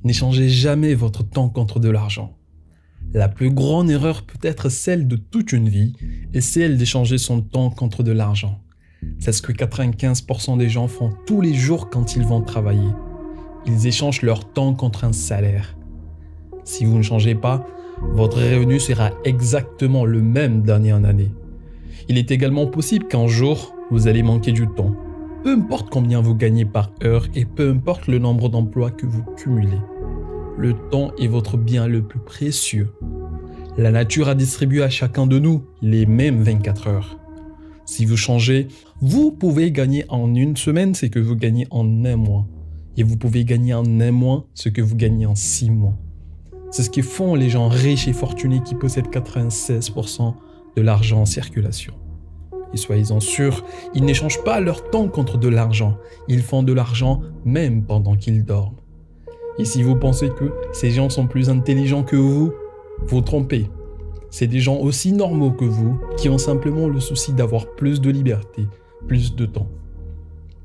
N'échangez jamais votre temps contre de l'argent. La plus grande erreur peut être celle de toute une vie et celle d'échanger son temps contre de l'argent. C'est ce que 95% des gens font tous les jours quand ils vont travailler. Ils échangent leur temps contre un salaire. Si vous ne changez pas, votre revenu sera exactement le même d'année en année. Il est également possible qu'un jour, vous allez manquer du temps. Peu importe combien vous gagnez par heure et peu importe le nombre d'emplois que vous cumulez. Le temps est votre bien le plus précieux. La nature a distribué à chacun de nous les mêmes 24 heures. Si vous changez, vous pouvez gagner en une semaine ce que vous gagnez en un mois. Et vous pouvez gagner en un mois ce que vous gagnez en 6 mois. C'est ce que font les gens riches et fortunés qui possèdent 96% de l'argent en circulation. Et soyez-en sûrs, ils n'échangent pas leur temps contre de l'argent. Ils font de l'argent même pendant qu'ils dorment. Et si vous pensez que ces gens sont plus intelligents que vous, vous trompez. C'est des gens aussi normaux que vous qui ont simplement le souci d'avoir plus de liberté, plus de temps.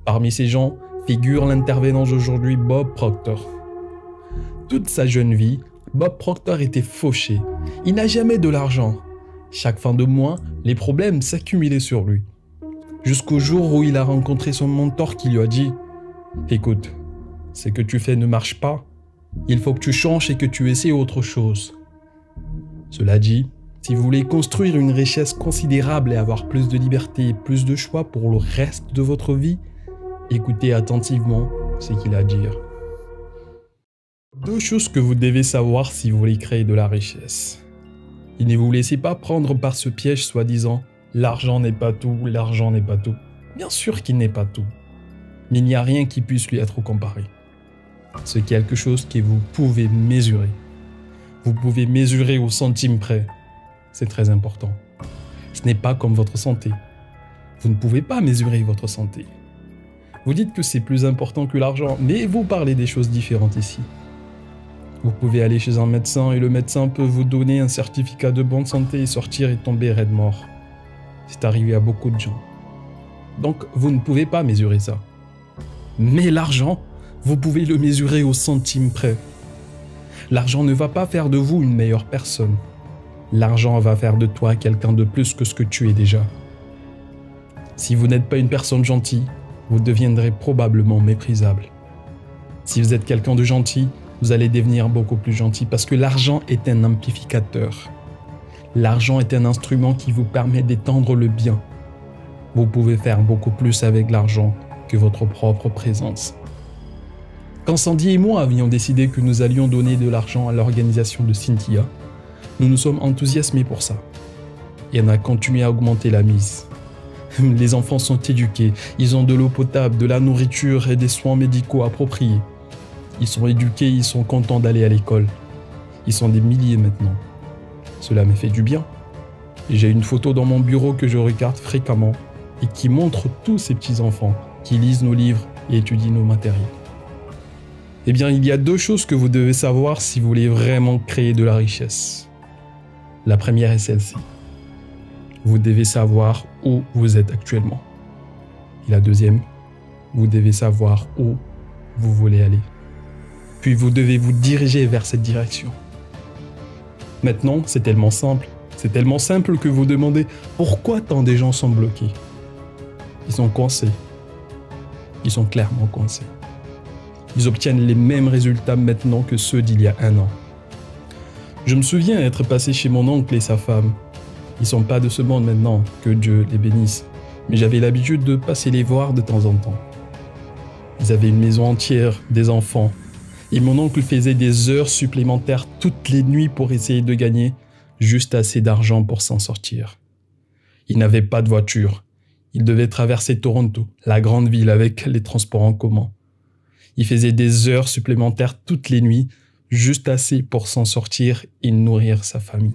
Parmi ces gens figure l'intervenant d'aujourd'hui Bob Proctor. Toute sa jeune vie, Bob Proctor était fauché. Il n'a jamais de l'argent. Chaque fin de mois, les problèmes s'accumulaient sur lui. Jusqu'au jour où il a rencontré son mentor qui lui a dit « Écoute, ce que tu fais ne marche pas. Il faut que tu changes et que tu essaies autre chose. » Cela dit, si vous voulez construire une richesse considérable et avoir plus de liberté et plus de choix pour le reste de votre vie, écoutez attentivement ce qu'il a à dire. Deux choses que vous devez savoir si vous voulez créer de la richesse. Et ne vous laissez pas prendre par ce piège soi-disant « l'argent n'est pas tout, l'argent n'est pas tout ». Bien sûr qu'il n'est pas tout, mais il n'y a rien qui puisse lui être comparé. C'est quelque chose que vous pouvez mesurer. Vous pouvez mesurer au centime près. C'est très important. Ce n'est pas comme votre santé. Vous ne pouvez pas mesurer votre santé. Vous dites que c'est plus important que l'argent, mais vous parlez des choses différentes ici. Vous pouvez aller chez un médecin et le médecin peut vous donner un certificat de bonne santé et sortir et tomber raide mort. C'est arrivé à beaucoup de gens. Donc, vous ne pouvez pas mesurer ça. Mais l'argent, vous pouvez le mesurer au centime près. L'argent ne va pas faire de vous une meilleure personne. L'argent va faire de toi quelqu'un de plus que ce que tu es déjà. Si vous n'êtes pas une personne gentille, vous deviendrez probablement méprisable. Si vous êtes quelqu'un de gentil, vous allez devenir beaucoup plus gentil parce que l'argent est un amplificateur. L'argent est un instrument qui vous permet d'étendre le bien. Vous pouvez faire beaucoup plus avec l'argent que votre propre présence. Quand Sandy et moi avions décidé que nous allions donner de l'argent à l'organisation de Cynthia, nous nous sommes enthousiasmés pour ça. Et on a continué à augmenter la mise. Les enfants sont éduqués, ils ont de l'eau potable, de la nourriture et des soins médicaux appropriés. Ils sont éduqués, ils sont contents d'aller à l'école. Ils sont des milliers maintenant. Cela me fait du bien. Et j'ai une photo dans mon bureau que je regarde fréquemment et qui montre tous ces petits-enfants qui lisent nos livres et étudient nos matériels. Eh bien, il y a deux choses que vous devez savoir si vous voulez vraiment créer de la richesse. La première est celle-ci. Vous devez savoir où vous êtes actuellement. Et la deuxième, vous devez savoir où vous voulez aller. Puis vous devez vous diriger vers cette direction. Maintenant, c'est tellement simple. C'est tellement simple que vous demandez pourquoi tant de gens sont bloqués. Ils sont coincés. Ils sont clairement coincés. Ils obtiennent les mêmes résultats maintenant que ceux d'il y a un an. Je me souviens être passé chez mon oncle et sa femme. Ils sont pas de ce monde maintenant, que Dieu les bénisse. Mais j'avais l'habitude de passer les voir de temps en temps. Ils avaient une maison entière, des enfants. Et mon oncle faisait des heures supplémentaires toutes les nuits pour essayer de gagner juste assez d'argent pour s'en sortir. Il n'avait pas de voiture. Il devait traverser Toronto, la grande ville avec les transports en commun. Il faisait des heures supplémentaires toutes les nuits, juste assez pour s'en sortir et nourrir sa famille.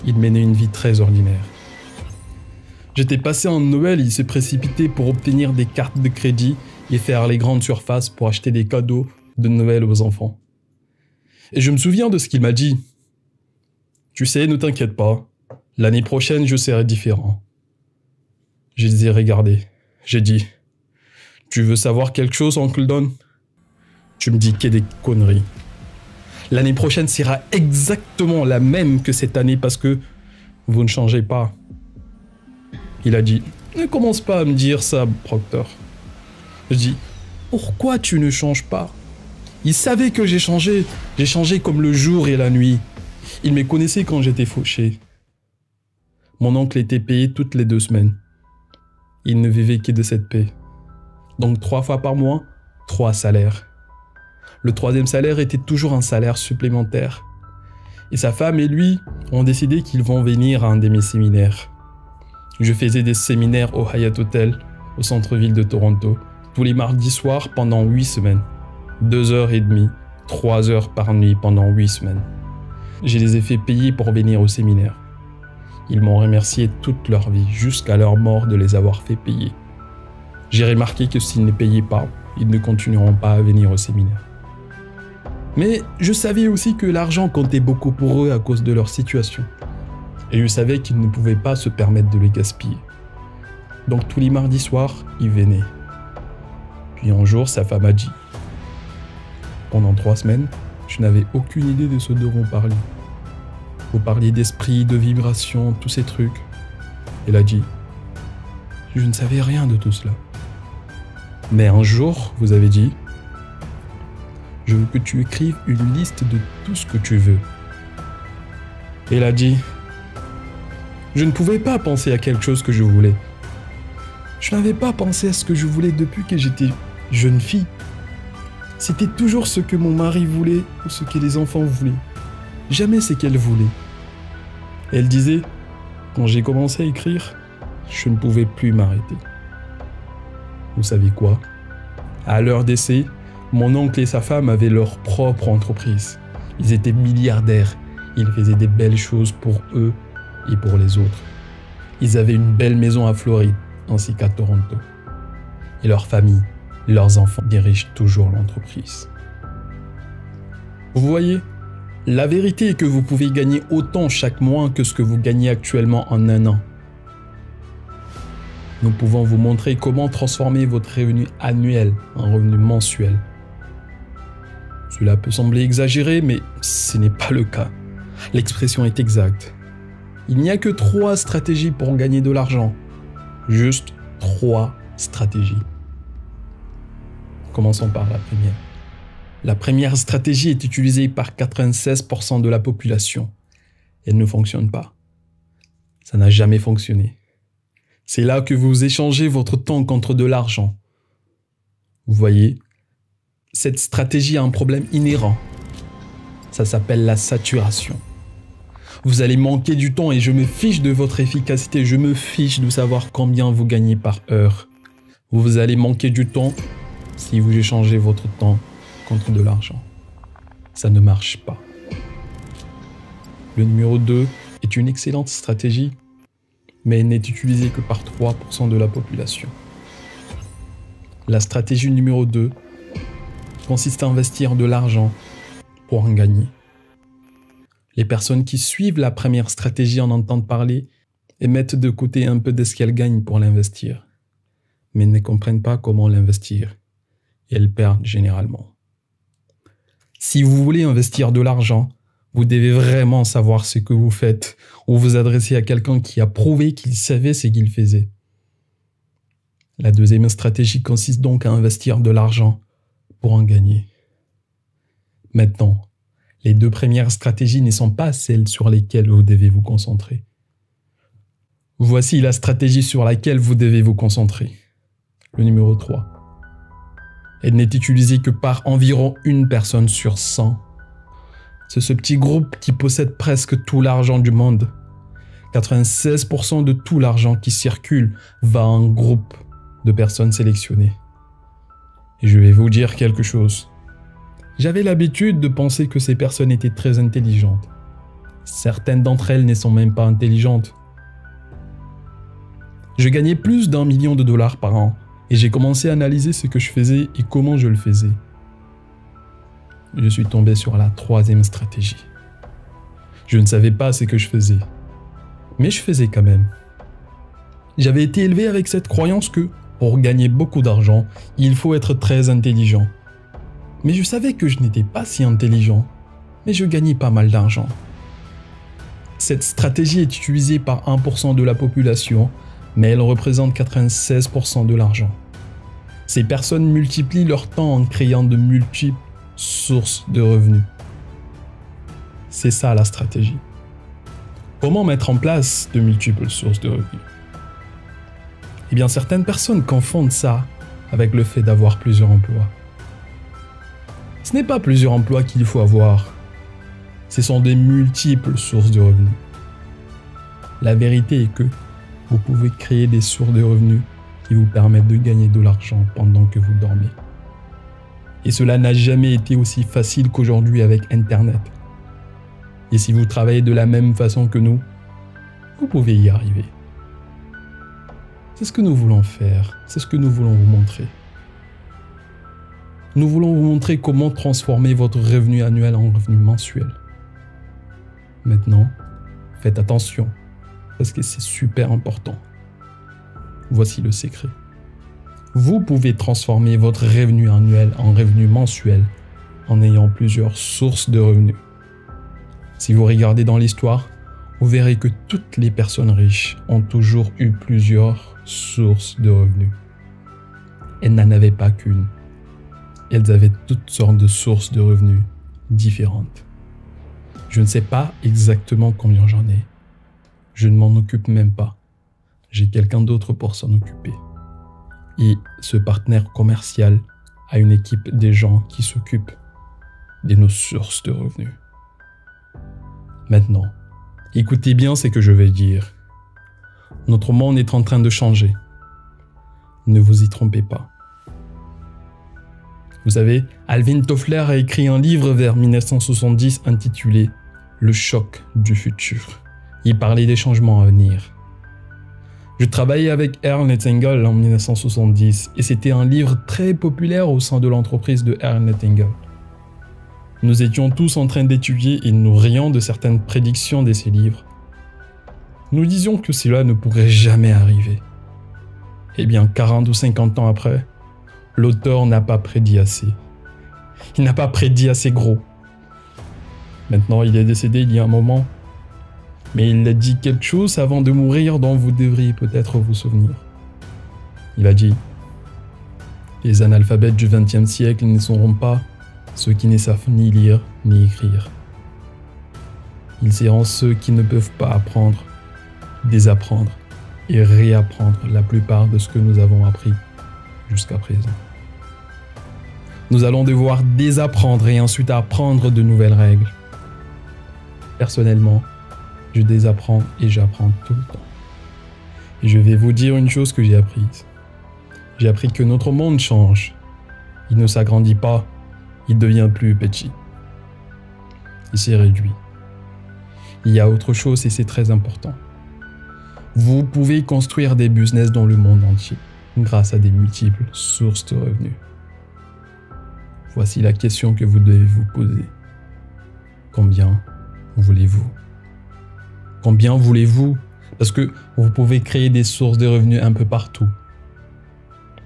Il menait une vie très ordinaire. J'étais passé en Noël, il s'est précipité pour obtenir des cartes de crédit et faire les grandes surfaces pour acheter des cadeaux de Noël aux enfants. Et je me souviens de ce qu'il m'a dit. « Tu sais, ne t'inquiète pas, l'année prochaine je serai différent. » Je les ai regardés. J'ai dit « Tu veux savoir quelque chose, Oncle Don ? Tu Tu me dis qu'il y a des conneries. L'année prochaine sera exactement la même que cette année parce que vous ne changez pas. Il a dit, ne commence pas à me dire ça, Proctor. Je dis, pourquoi tu ne changes pas? Il savait que j'ai changé. J'ai changé comme le jour et la nuit. Il me connaissait quand j'étais fauché. Mon oncle était payé toutes les 2 semaines. Il ne vivait que de cette paie. Donc 3 fois par mois, 3 salaires. Le 3e salaire était toujours un salaire supplémentaire. Et sa femme et lui ont décidé qu'ils vont venir à un de mes séminaires. Je faisais des séminaires au Hyatt Hotel, au centre-ville de Toronto, tous les mardis soirs pendant 8 semaines. 2h30, 3 heures par nuit pendant 8 semaines. Je les ai fait payer pour venir au séminaire. Ils m'ont remercié toute leur vie, jusqu'à leur mort, de les avoir fait payer. J'ai remarqué que s'ils ne payaient pas, ils ne continueront pas à venir au séminaire. Mais je savais aussi que l'argent comptait beaucoup pour eux à cause de leur situation. Et je savais qu'ils ne pouvaient pas se permettre de le gaspiller. Donc tous les mardis soirs, ils venaient. Puis un jour, sa femme a dit, pendant 3 semaines, je n'avais aucune idée de ce dont vous parliez. Vous parliez d'esprit, de vibration, tous ces trucs. Elle a dit, je ne savais rien de tout cela. Mais un jour, vous avez dit, je veux que tu écrives une liste de tout ce que tu veux. Elle a dit, je ne pouvais pas penser à quelque chose que je voulais. Je n'avais pas pensé à ce que je voulais depuis que j'étais jeune fille. C'était toujours ce que mon mari voulait ou ce que les enfants voulaient. Jamais ce qu'elle voulait. Elle disait, quand j'ai commencé à écrire, je ne pouvais plus m'arrêter. Vous savez quoi? À leur décès, mon oncle et sa femme avaient leur propre entreprise. Ils étaient milliardaires. Ils faisaient des belles choses pour eux et pour les autres. Ils avaient une belle maison à Floride, ainsi qu'à Toronto. Et leur famille, leurs enfants dirigent toujours l'entreprise. Vous voyez, la vérité est que vous pouvez gagner autant chaque mois que ce que vous gagnez actuellement en un an. Nous pouvons vous montrer comment transformer votre revenu annuel en revenu mensuel. Cela peut sembler exagéré, mais ce n'est pas le cas. L'expression est exacte. Il n'y a que 3 stratégies pour gagner de l'argent. Juste 3 stratégies. Commençons par la première. La première stratégie est utilisée par 96% de la population. Elle ne fonctionne pas. Ça n'a jamais fonctionné. C'est là que vous échangez votre temps contre de l'argent. Vous voyez, cette stratégie a un problème inhérent. Ça s'appelle la saturation. Vous allez manquer du temps et je me fiche de votre efficacité. Je me fiche de savoir combien vous gagnez par heure. Vous allez manquer du temps si vous échangez votre temps contre de l'argent. Ça ne marche pas. Le numéro 2 est une excellente stratégie, mais elle n'est utilisée que par 3% de la population. La stratégie numéro 2 consiste à investir de l'argent pour en gagner. Les personnes qui suivent la première stratégie en entendent parler et mettent de côté un peu de ce qu'elles gagnent pour l'investir, mais ne comprennent pas comment l'investir et elles perdent généralement. Si vous voulez investir de l'argent, vous devez vraiment savoir ce que vous faites ou vous adresser à quelqu'un qui a prouvé qu'il savait ce qu'il faisait. La deuxième stratégie consiste donc à investir de l'argent pour en gagner. Maintenant, les 2 premières stratégies ne sont pas celles sur lesquelles vous devez vous concentrer. Voici la stratégie sur laquelle vous devez vous concentrer. Le numéro 3. Elle n'est utilisée que par environ 1 personne sur 100. C'est ce petit groupe qui possède presque tout l'argent du monde. 96% de tout l'argent qui circule va à un groupe de personnes sélectionnées. Et je vais vous dire quelque chose. J'avais l'habitude de penser que ces personnes étaient très intelligentes. Certaines d'entre elles ne sont même pas intelligentes. Je gagnais plus d'1 million de dollars par an et j'ai commencé à analyser ce que je faisais et comment je le faisais. Je suis tombé sur la 3e stratégie. Je ne savais pas ce que je faisais, mais je faisais quand même. J'avais été élevé avec cette croyance que, pour gagner beaucoup d'argent, il faut être très intelligent. Mais je savais que je n'étais pas si intelligent, mais je gagnais pas mal d'argent. Cette stratégie est utilisée par 1% de la population, mais elle représente 96% de l'argent. Ces personnes multiplient leur temps en créant de multiples sources de revenus. C'est ça la stratégie. Comment mettre en place de multiples sources de revenus? Eh bien, certaines personnes confondent ça avec le fait d'avoir plusieurs emplois. Ce n'est pas plusieurs emplois qu'il faut avoir. Ce sont des multiples sources de revenus. La vérité est que vous pouvez créer des sources de revenus qui vous permettent de gagner de l'argent pendant que vous dormez. Et cela n'a jamais été aussi facile qu'aujourd'hui avec Internet. Et si vous travaillez de la même façon que nous, vous pouvez y arriver. C'est ce que nous voulons faire, c'est ce que nous voulons vous montrer. Nous voulons vous montrer comment transformer votre revenu annuel en revenu mensuel. Maintenant, faites attention, parce que c'est super important. Voici le secret. Vous pouvez transformer votre revenu annuel en revenu mensuel en ayant plusieurs sources de revenus. Si vous regardez dans l'histoire, vous verrez que toutes les personnes riches ont toujours eu plusieurs sources de revenus. Elles n'en avaient pas qu'une. Elles avaient toutes sortes de sources de revenus différentes. Je ne sais pas exactement combien j'en ai. Je ne m'en occupe même pas. J'ai quelqu'un d'autre pour s'en occuper. Et ce partenaire commercial a une équipe des gens qui s'occupent de nos sources de revenus. Maintenant, écoutez bien ce que je vais dire. Notre monde est en train de changer. Ne vous y trompez pas. Vous savez, Alvin Toffler a écrit un livre vers 1970 intitulé « Le choc du futur ». Il parlait des changements à venir. Je travaillais avec Earl Nightingale en 1970 et c'était un livre très populaire au sein de l'entreprise de Earl Nightingale. Nous étions tous en train d'étudier et nous rions de certaines prédictions de ces livres. Nous disions que cela ne pourrait jamais arriver. Eh bien, 40 ou 50 ans après, l'auteur n'a pas prédit assez. Il n'a pas prédit assez gros. Maintenant, il est décédé il y a un moment. Mais il a dit quelque chose avant de mourir dont vous devriez peut-être vous souvenir. Il a dit « Les analphabètes du XXe siècle ne seront pas ceux qui ne savent ni lire ni écrire. Ils seront ceux qui ne peuvent pas apprendre, désapprendre et réapprendre la plupart de ce que nous avons appris jusqu'à présent. Nous allons devoir désapprendre et ensuite apprendre de nouvelles règles. Personnellement, je désapprends et j'apprends tout le temps. Et je vais vous dire une chose que j'ai apprise. J'ai appris que notre monde change. Il ne s'agrandit pas, il devient plus petit. Il s'est réduit. Il y a autre chose et c'est très important. Vous pouvez construire des business dans le monde entier grâce à des multiples sources de revenus. Voici la question que vous devez vous poser. Combien voulez-vous? Combien voulez-vous? Parce que vous pouvez créer des sources de revenus un peu partout.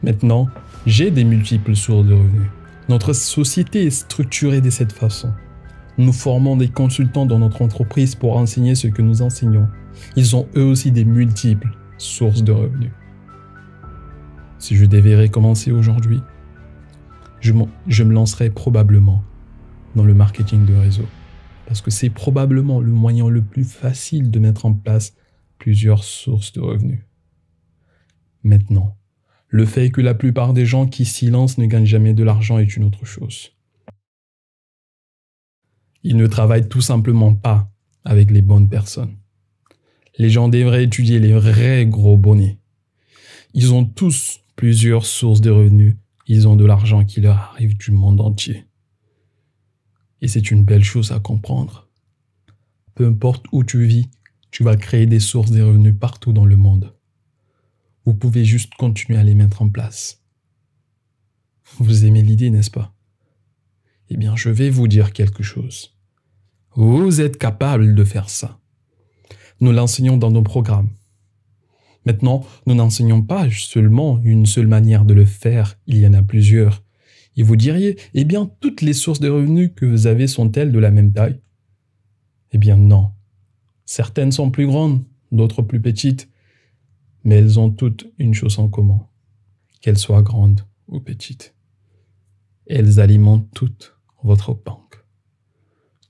Maintenant, j'ai des multiples sources de revenus. Notre société est structurée de cette façon. Nous formons des consultants dans notre entreprise pour enseigner ce que nous enseignons. Ils ont eux aussi des multiples sources de revenus. Si je devais recommencer aujourd'hui, je me lancerais probablement dans le marketing de réseau. Parce que c'est probablement le moyen le plus facile de mettre en place plusieurs sources de revenus. Maintenant, le fait que la plupart des gens qui s'y lancent ne gagnent jamais de l'argent est une autre chose. Ils ne travaillent tout simplement pas avec les bonnes personnes. Les gens devraient étudier les vrais gros bonnets. Ils ont tous plusieurs sources de revenus. Ils ont de l'argent qui leur arrive du monde entier. Et c'est une belle chose à comprendre. Peu importe où tu vis, tu vas créer des sources de revenus partout dans le monde. Vous pouvez juste continuer à les mettre en place. Vous aimez l'idée, n'est-ce pas? Eh bien, je vais vous dire quelque chose. Vous êtes capable de faire ça. Nous l'enseignons dans nos programmes. Maintenant, nous n'enseignons pas seulement une seule manière de le faire, il y en a plusieurs. Et vous diriez, eh bien, toutes les sources de revenus que vous avez sont-elles de la même taille? Eh bien non. Certaines sont plus grandes, d'autres plus petites, mais elles ont toutes une chose en commun, qu'elles soient grandes ou petites. Elles alimentent toutes votre banque.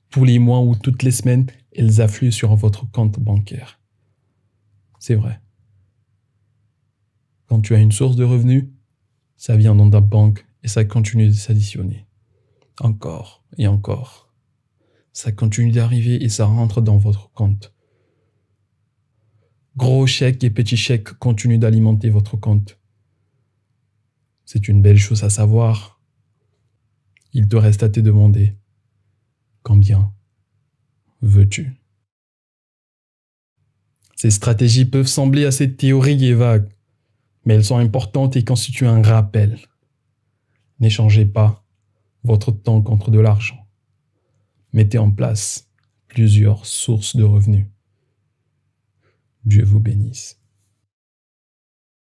Tous les mois ou toutes les semaines, elles affluent sur votre compte bancaire. C'est vrai. Quand tu as une source de revenus, ça vient dans ta banque et ça continue de s'additionner. Encore et encore. Ça continue d'arriver et ça rentre dans votre compte. Gros chèques et petits chèques continuent d'alimenter votre compte. C'est une belle chose à savoir. Il te reste à te demander, combien veux-tu? Ces stratégies peuvent sembler assez théoriques et vagues, mais elles sont importantes et constituent un rappel. N'échangez pas votre temps contre de l'argent. Mettez en place plusieurs sources de revenus. Dieu vous bénisse.